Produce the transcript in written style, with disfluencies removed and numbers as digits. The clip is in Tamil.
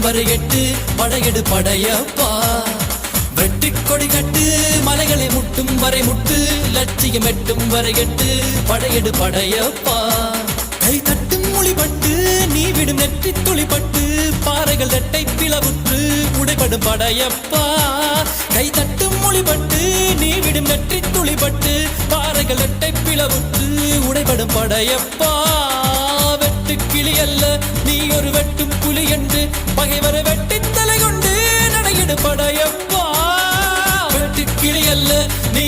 வரை எட்டு படையெடு படையப்பா. வெட்டி கொடி கட்டு மலைகளை முட்டும் வரை முட்டு லட்சியம் எட்டும் வரை எட்டு படையெடு படையப்பா. கை தட்டும் மொழிபட்டு நீ விடும் நெற்றி துளிப்பட்டு பாறைகள் ரெட்டை பிளவுற்று உடைபடும் படையப்பா. கை தட்டும் மொழிபட்டு நீ விடும் நெற்றி துளிப்பட்டு பாறைகள் ரெட்டை பிளவுற்று உடைபடும் படையப்பா. வெட்டு கிளி அல்ல நீ ஒரு வெட்டும் புலி என்று பகைவரை வெட்டி தலை கொண்டு நடையிடு படையப்பா. வெட்டு கிளி அல்ல நீ